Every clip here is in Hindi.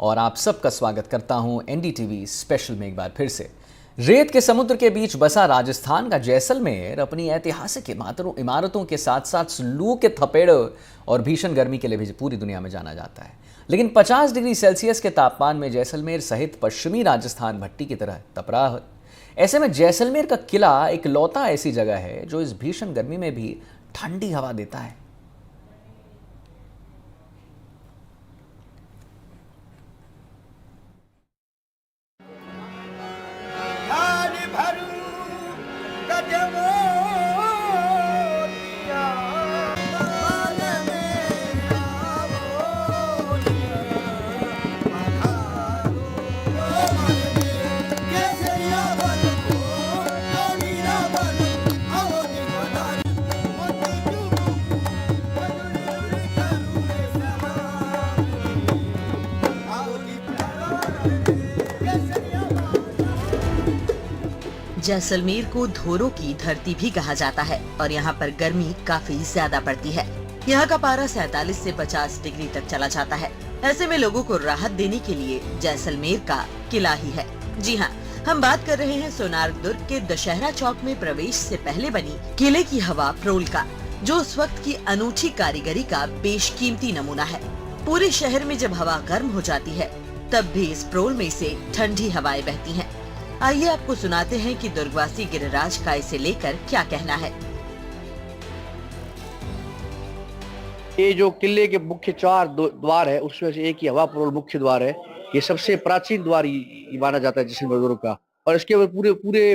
और आप सबका स्वागत करता हूं एनडीटीवी स्पेशल में एक बार फिर से। रेत के समुद्र के बीच बसा राजस्थान का जैसलमेर अपनी ऐतिहासिक इमारतों के साथ साथ लू के थपेड़ और भीषण गर्मी के लिए भी पूरी दुनिया में जाना जाता है। लेकिन 50 डिग्री सेल्सियस के तापमान में जैसलमेर सहित पश्चिमी राजस्थान भट्टी की तरह तप रहा है। ऐसे में जैसलमेर का किला एक लौता ऐसी जगह है जो इस भीषण गर्मी में भी ठंडी हवा देता है। जैसलमेर को धोरों की धरती भी कहा जाता है और यहाँ पर गर्मी काफी ज्यादा पड़ती है। यहाँ का पारा 47 से 50 डिग्री तक चला जाता है। ऐसे में लोगों को राहत देने के लिए जैसलमेर का किला ही है। जी हाँ, हम बात कर रहे हैं सोनार दुर्ग के दशहरा चौक में प्रवेश से पहले बनी किले की हवा प्रोल का, जो उस वक्त की अनूठी कारीगरी का बेशकीमती नमूना है। पूरे शहर में जब हवा गर्म हो जाती है तब भी इस प्रोल में से ठंडी हवाएं बहती हैं। आइए आपको सुनाते हैं कि दुर्गवासी गिरिराज का इसे लेकर क्या कहना है। ये जो किले के मुख्य 4 द्वार है उसमें से एक ही हवा प्रोल मुख्य द्वार है। ये सबसे प्राचीन द्वार माना जाता है जैसलमेर दुर्ग का, और इसके ऊपर पूरे पूरे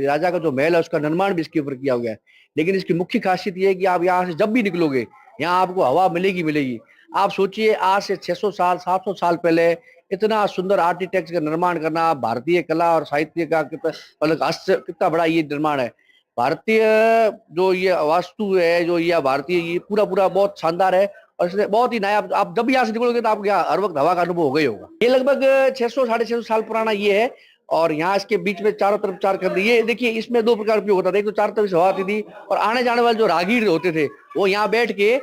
राजा का जो महल है उसका निर्माण भी इसके ऊपर किया गया है। लेकिन इसकी मुख्य खासियत ये है कि आप यहाँ से जब भी निकलोगे यहाँ आपको हवा मिलेगी मिलेगी। आप सोचिए, आज से 600 साल 700 साल पहले इतना सुंदर आर्किटेक्ट का निर्माण करना, भारतीय कला और साहित्य का कितना बड़ा ये निर्माण है। भारतीय जो ये वास्तु है, जो ये भारतीय, ये पूरा बहुत शानदार है और इसमें बहुत ही नया। आप जब भी यहाँ से निकलोगे तो आपको यहाँ हर वक्त हवा का अनुभव हो गई होगा। ये लगभग 600 650 साल पुराना ये है और यहाँ इसके बीच में चारों तरफ 4 खंड। ये देखिए, इसमें 2 प्रकार उपयोग होता था। एक तो चारों तरफ से हवा आती थी और आने जाने वाले जो राहगीर होते थे वो यहाँ बैठ के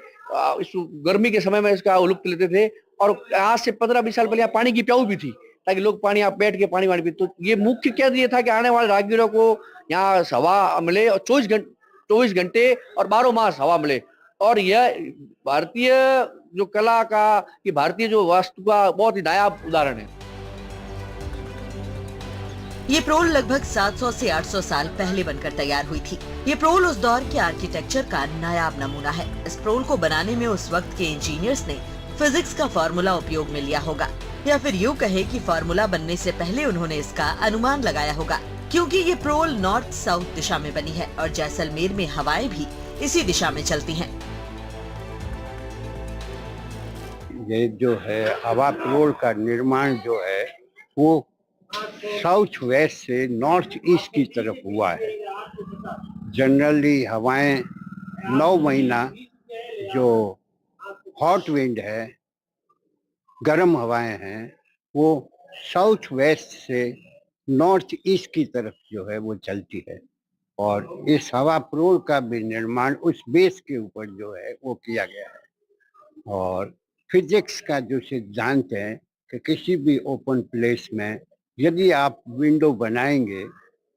इस गर्मी के समय में इसका लुत्फ लेते थे। और आज से 15-20 साल पहले यहाँ पानी की प्याऊ भी थी ताकि लोग पानी आप बैठ के पानी पी। तो ये मुख्य क्या ये था कि आने वाले राहगीरों को यहाँ हवा मिले और 24 घंटे और 12 मास हवा मिले। और यह भारतीय जो कला का, कि भारतीय जो वास्तु का बहुत ही नायाब उदाहरण है। ये प्रोल लगभग 700 से 800 साल पहले बनकर तैयार हुई थी। ये प्रोल उस दौर के आर्किटेक्चर का नायाब नमूना है। इस प्रोल को बनाने में उस वक्त के इंजीनियर्स ने फिजिक्स का फॉर्मूला उपयोग में लिया होगा, या फिर यूँ कहे कि फॉर्मूला बनने से पहले उन्होंने इसका अनुमान लगाया होगा, क्योंकि ये प्रोल नॉर्थ साउथ दिशा में बनी है और जैसलमेर में हवाएं भी इसी दिशा में चलती हैं। ये जो है हवा प्रोल का निर्माण जो है वो साउथ वेस्ट से नॉर्थ ईस्ट की तरफ हुआ है। जनरली हवाएं 9 महीना जो हॉट विंड है, गर्म हवाएं हैं, वो साउथ वेस्ट से नॉर्थ ईस्ट की तरफ जो है वो चलती है। और इस हवा प्रोल का भी निर्माण उस बेस के ऊपर जो है वो किया गया है। और फिजिक्स का जो सिद्धांत है कि किसी भी ओपन प्लेस में यदि आप विंडो बनाएंगे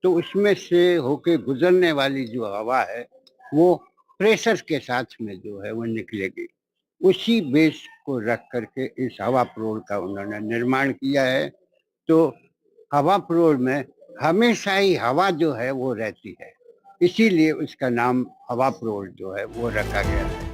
तो उसमें से होके गुजरने वाली जो हवा है वो प्रेशर के साथ में जो है वो निकलेगी। उसी बेस को रख करके इस हवा प्रोल का उन्होंने निर्माण किया है। तो हवा प्रोल में हमेशा ही हवा जो है वो रहती है, इसीलिए उसका नाम हवा प्रोल जो है वो रखा गया है।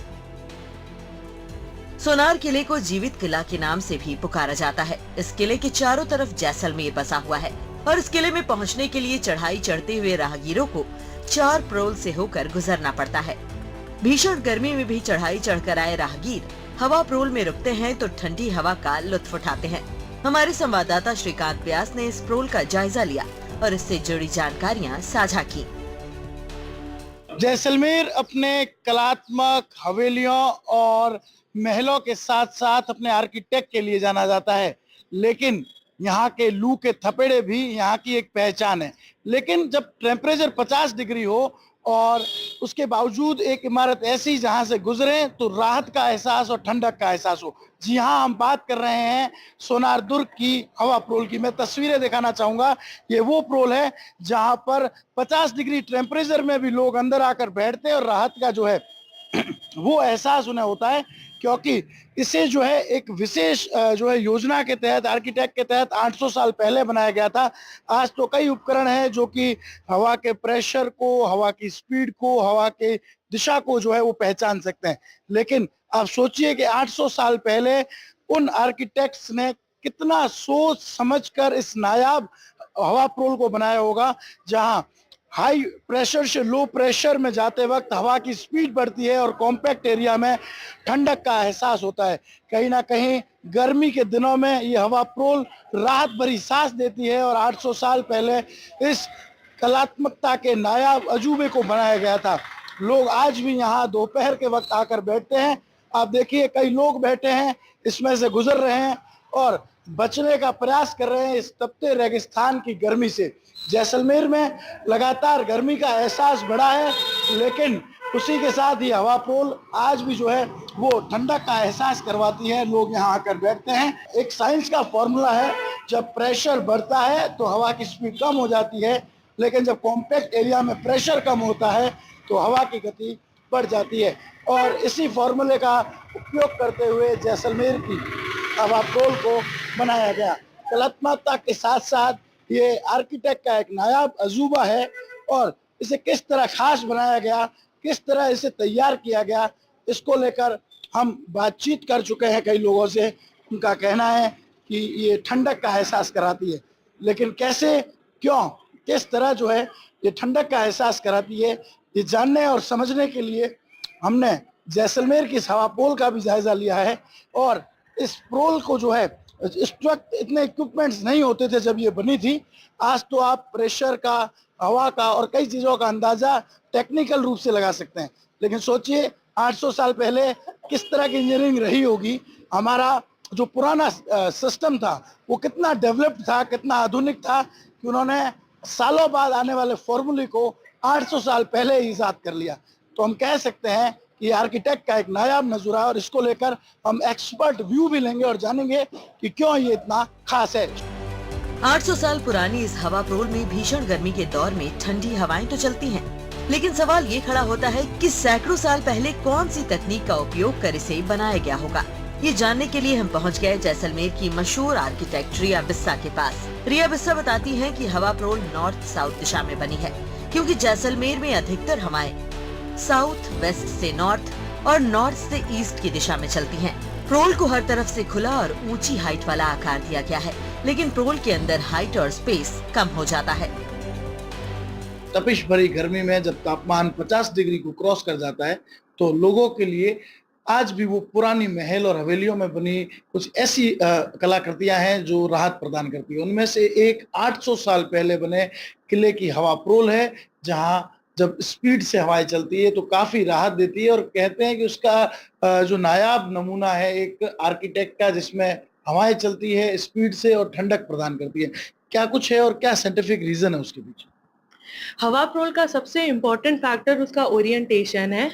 सोनार किले को जीवित किला के नाम से भी पुकारा जाता है। इस किले के चारों तरफ जैसलमेर बसा हुआ है और इस किले में पहुंचने के लिए चढ़ाई चढ़ते हुए राहगीरों को 4 प्रोल से होकर गुजरना पड़ता है। भीषण गर्मी में भी चढ़ाई चढ़कर आए राहगीर हवा प्रोल में रुकते हैं तो ठंडी हवा का लुत्फ उठाते हैं। हमारे संवाददाता श्रीकांत व्यास ने इस प्रोल का जायजा लिया और इससे जुड़ी जानकारियाँ साझा की। जैसलमेर अपने कलात्मक हवेलियों और महलों के साथ साथ अपने आर्किटेक्ट के लिए जाना जाता है, लेकिन यहाँ के लू के थपेड़े भी यहाँ की एक पहचान है। लेकिन जब टेम्परेचर 50 डिग्री हो और उसके बावजूद एक इमारत ऐसी जहां से गुजरे तो राहत का एहसास और ठंडक का एहसास हो। जी हाँ, हम बात कर रहे हैं सोनार दुर्ग की हवा प्रोल की। मैं तस्वीरें दिखाना चाहूंगा। ये वो प्रोल है जहां पर 50 डिग्री टेम्परेचर में भी लोग अंदर आकर बैठते हैं और राहत का जो है वो एहसास उन्हें होता है, क्योंकि इसे जो है एक विशेष जो है योजना के तहत, आर्किटेक्ट के तहत 800 साल पहले बनाया गया था। आज तो कई उपकरण हैं जो कि हवा के प्रेशर को, हवा की स्पीड को, हवा के दिशा को जो है वो पहचान सकते हैं। लेकिन आप सोचिए कि 800 साल पहले उन आर्किटेक्ट्स ने कितना सोच समझकर इस नायाब हवा प्रोल को बनाया होगा, जहां हाई प्रेशर से लो प्रेशर में जाते वक्त हवा की स्पीड बढ़ती है और कॉम्पैक्ट एरिया में ठंडक का एहसास होता है। कहीं ना कहीं गर्मी के दिनों में ये हवा प्रोल राहत भरी सांस देती है और 800 साल पहले इस कलात्मकता के नायाब अजूबे को बनाया गया था। लोग आज भी यहाँ दोपहर के वक्त आकर बैठते हैं। आप देखिए कई लोग बैठे हैं, इसमें से गुजर रहे हैं और बचने का प्रयास कर रहे हैं इस तपते रेगिस्तान की गर्मी से। जैसलमेर में लगातार गर्मी का एहसास बढ़ा है, लेकिन उसी के साथ ही हवा प्रोल आज भी जो है वो ठंडक का एहसास करवाती है। लोग यहाँ आकर बैठते हैं। एक साइंस का फॉर्मूला है, जब प्रेशर बढ़ता है तो हवा की स्पीड कम हो जाती है, लेकिन जब कॉम्पैक्ट एरिया में प्रेशर कम होता है तो हवा की गति बढ़ जाती है। और इसी फॉर्मूले का उपयोग करते हुए जैसलमेर की हवा प्रोल को बनाया गया। कलात्मकता के साथ साथ ये आर्किटेक्ट का एक नायाब अजूबा है और इसे किस तरह खास बनाया गया, किस तरह इसे तैयार किया गया, इसको लेकर हम बातचीत कर चुके हैं कई लोगों से। उनका कहना है कि ये ठंडक का एहसास कराती है, लेकिन कैसे, क्यों, किस तरह जो है ये ठंडक का एहसास कराती है, ये जानने और समझने के लिए हमने जैसलमेर की इस हवा प्रोल का भी जायजा लिया है। और इस प्रोल को जो है, इस वक्त इतने इक्विपमेंट्स नहीं होते थे जब ये बनी थी। आज तो आप प्रेशर का, हवा का और कई चीज़ों का अंदाज़ा टेक्निकल रूप से लगा सकते हैं, लेकिन सोचिए 800 साल पहले किस तरह की इंजीनियरिंग रही होगी। हमारा जो पुराना सिस्टम था वो कितना डेवलप्ड था, कितना आधुनिक था कि उन्होंने सालों बाद आने वाले फॉर्मूले को 800 साल पहले ही ईजाद कर लिया। तो हम कह सकते हैं कि आर्किटेक्ट का एक नायाब नजूरा है और इसको लेकर हम एक्सपर्ट व्यू भी लेंगे और जानेंगे कि क्यों ये इतना खास है। 800 साल पुरानी इस हवा प्रोल में भीषण गर्मी के दौर में ठंडी हवाएं तो चलती हैं, लेकिन सवाल ये खड़ा होता है कि सैकड़ों साल पहले कौन सी तकनीक का उपयोग कर इसे बनाया गया होगा। ये जानने के लिए हम पहुंच गए जैसलमेर की मशहूर आर्किटेक्ट रिया बिस्सा के पास। रिया बिस्सा बताती हैं कि हवा प्रोल नॉर्थ साउथ दिशा में बनी है, क्योंकि जैसलमेर में अधिकतर हवाएं साउथ वेस्ट से नॉर्थ और नॉर्थ से ईस्ट की दिशा में चलती हैं। प्रोल को हर तरफ से खुला और ऊंची हाइट वाला आकार दिया गया है, लेकिन प्रोल के अंदर हाइट और स्पेस कम हो जाता है। तपिश भरी गर्मी में जब तापमान 50 डिग्री को क्रॉस कर जाता है तो लोगों के लिए आज भी वो पुरानी महल और हवेलियों में बनी कुछ ऐसी कलाकृतियां हैं जो राहत प्रदान करती है। उनमें से एक 800 साल पहले बने किले की हवा प्रोल है, जहां जब स्पीड से हवाएं चलती है तो काफी राहत देती है। और कहते हैं कि उसका जो नायाब नमूना है एक आर्किटेक्ट का, जिसमें हवाएं चलती है स्पीड से और ठंडक प्रदान करती है। क्या कुछ है और क्या साइंटिफिक रीजन है उसके पीछे? हवा प्रोल का सबसे इम्पोर्टेंट फैक्टर उसका ओरिएंटेशन है,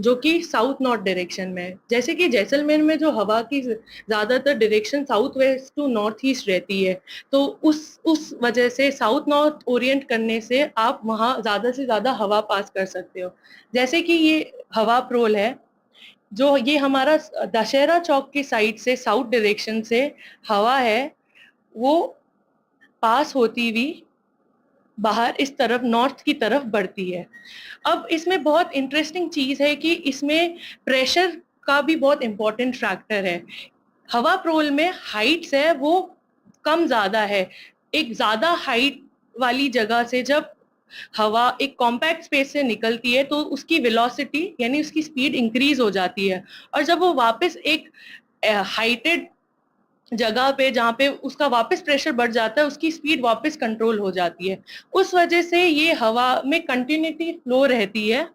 जो कि साउथ नॉर्थ डायरेक्शन में है। जैसे कि जैसलमेर में जो हवा की ज़्यादातर direction south west to north east रहती है, तो उस वजह से साउथ नॉर्थ ओरिएंट करने से आप वहाँ ज़्यादा से ज़्यादा हवा पास कर सकते हो। जैसे कि ये हवा प्रोल है, जो ये हमारा दशहरा चौक की साइड से साउथ डायरेक्शन से हवा है, वो पास होती हुई बाहर इस तरफ नॉर्थ की तरफ बढ़ती है। अब इसमें बहुत इंटरेस्टिंग चीज है कि इसमें प्रेशर का भी बहुत इम्पोर्टेंट फैक्टर है। हवा प्रोल में हाइट्स है वो कम ज्यादा है। एक ज्यादा हाइट वाली जगह से जब हवा एक कॉम्पैक्ट स्पेस से निकलती है तो उसकी वेलोसिटी यानी उसकी स्पीड इंक्रीज हो जाती है, और जब वो वापस एक हाइटेड जगह पे जहाँ पे उसका वापस प्रेशर बढ़ जाता है, उसकी स्पीड वापस कंट्रोल हो जाती है। उस वजह से ये हवा में कंटिन्यूटी फ्लो रहती है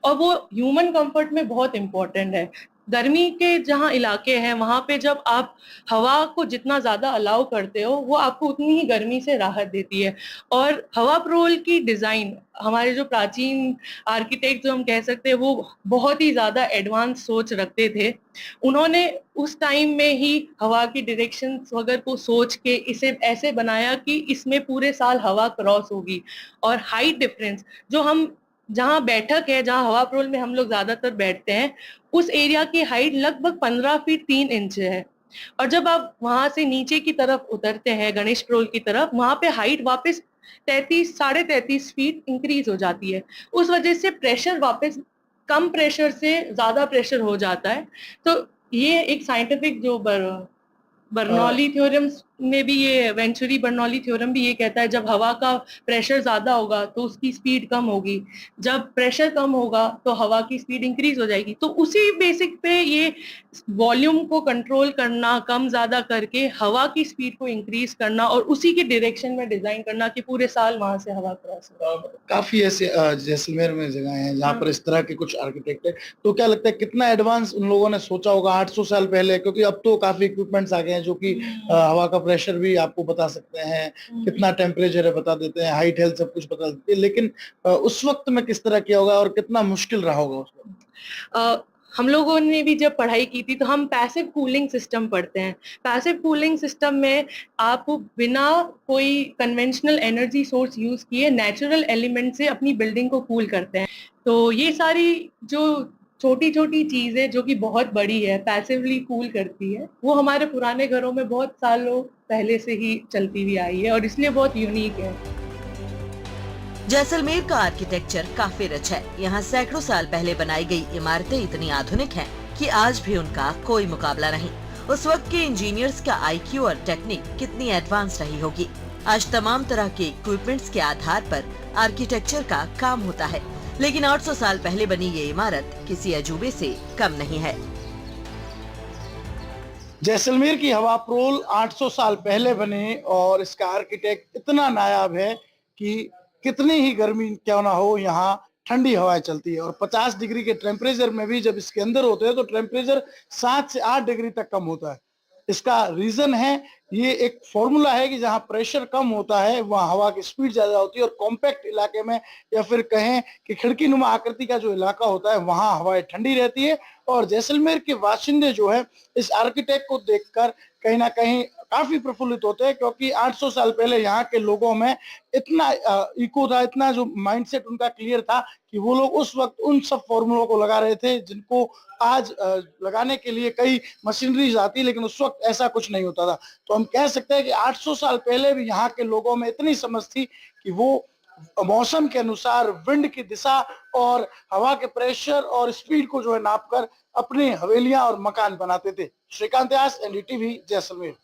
और वो ह्यूमन कंफर्ट में बहुत इम्पोर्टेंट है। गर्मी के जहाँ इलाके हैं वहां पे जब आप हवा को जितना ज्यादा अलाउ करते हो वो आपको उतनी ही गर्मी से राहत देती है। और हवा प्रोल की डिजाइन, हमारे जो प्राचीन आर्किटेक्ट जो हम कह सकते हैं वो बहुत ही ज्यादा एडवांस सोच रखते थे। उन्होंने उस टाइम में ही हवा की डायरेक्शन वगैरह को सोच के इसे ऐसे बनाया कि इसमें पूरे साल हवा क्रॉस होगी। और हाइट डिफरेंस, जो हम जहाँ बैठक है, जहाँ हवा प्रोल में हम लोग ज्यादातर बैठते हैं, उस एरिया की हाइट लगभग 15 फीट 3 इंच है। और जब आप वहां से नीचे की तरफ उतरते हैं गणेश प्रोल की तरफ, वहां पे हाइट वापस 33 साढ़े 33 फीट इंक्रीज हो जाती है। उस वजह से प्रेशर वापस कम प्रेशर से ज्यादा प्रेशर हो जाता है। तो ये एक साइंटिफिक जो बर्नौली थ्योरम में भी, ये वेंचुरी बर्नौली थ्योरम भी ये कहता है, जब हवा का प्रेशर ज्यादा होगा तो उसकी स्पीड कम होगी, जब प्रेशर कम होगा तो हवा की स्पीड इंक्रीज हो जाएगी। तो उसी बेसिक पे ये वॉल्यूम को कंट्रोल करना, कम ज्यादा करके हवा की स्पीड को इंक्रीज करना और उसी के डायरेक्शन में डिजाइन करना कि पूरे साल वहां से हवा क्रॉस हो। काफी ऐसे जैसलमेर में जगह हैं जहाँ पर इस तरह के कुछ आर्किटेक्ट है। तो क्या लगता है कितना एडवांस उन लोगों ने सोचा होगा 800 साल पहले, क्योंकि अब तो काफी इक्विपमेंट्स आ गए हैं जो कि हवा का प्रेशर भी आपको बता सकते हैं, कितना टेम्परेचर है बता देते हैं, हाइट हेल्थ सब कुछ बता देते हैं। लेकिन उस वक्त में किस तरह किया होगा और कितना मुश्किल रहा होगा उस वक्त? हम लोगों ने भी जब पढ़ाई की थी तो हम पैसिव कूलिंग सिस्टम पढ़ते हैं। पैसिव कूलिंग सिस्टम में आप बिना कोई कन्वेंशनल एनर्जी सोर्स यूज किए नेचुरल एलिमेंट से अपनी बिल्डिंग को कूल करते हैं। तो ये सारी जो छोटी छोटी चीजें जो कि बहुत बड़ी है, पैसिवली कूल करती है, वो हमारे पुराने घरों में बहुत सालों पहले से ही चलती हुई आई है और इसलिए बहुत यूनिक है। जैसलमेर का आर्किटेक्चर काफी रिच है। यहाँ सैकड़ों साल पहले बनाई गई इमारतें इतनी आधुनिक हैं कि आज भी उनका कोई मुकाबला नहीं। उस वक्त के इंजीनियर्स का IQ और टेक्निक कितनी एडवांस रही होगी। आज तमाम तरह के इक्विपमेंट्स के आधार पर आर्किटेक्चर का काम होता है, लेकिन 800 साल पहले बनी ये इमारत किसी अजूबे से कम नहीं है। जैसलमेर की हवा प्रोल 800 साल पहले बने और इसका आर्किटेक्ट इतना नायाब है कि कितनी ही गर्मी क्यों ना हो, यहाँ ठंडी हवाएं चलती है। और 50 डिग्री के टेम्परेचर में भी जब इसके अंदर होते हैं तो टेम्परेचर 7 से 8 डिग्री तक कम होता है। इसका रीजन है, ये एक फॉर्मूला है कि जहाँ प्रेशर कम होता है वहाँ हवा की स्पीड ज्यादा होती है और कॉम्पैक्ट इलाके में या फिर कहें कि खिड़की नुमा आकृति का जो इलाका होता है वहाँ हवाएं ठंडी रहती है। और जैसलमेर के बाशिंदे जो है इस आर्किटेक्ट को देखकर कहीं ना कहीं काफी प्रफुल्लित होते हैं, क्योंकि 800 साल पहले यहाँ के लोगों में इतना इको था, इतना जो माइंडसेट उनका क्लियर था कि वो लोग उस वक्त उन सब फॉर्मूलों को लगा रहे थे जिनको आज लगाने के लिए कई मशीनरीज आती, लेकिन उस वक्त ऐसा कुछ नहीं होता था। तो हम कह सकते हैं कि 800 साल पहले भी यहाँ के लोगों में इतनी समझ थी कि वो मौसम के अनुसार विंड की दिशा और हवा के प्रेशर और स्पीड को जो है नापकर अपनी हवेलियां और मकान बनाते थे। श्रीकांत व्यास, NDTV, जैसलमेर।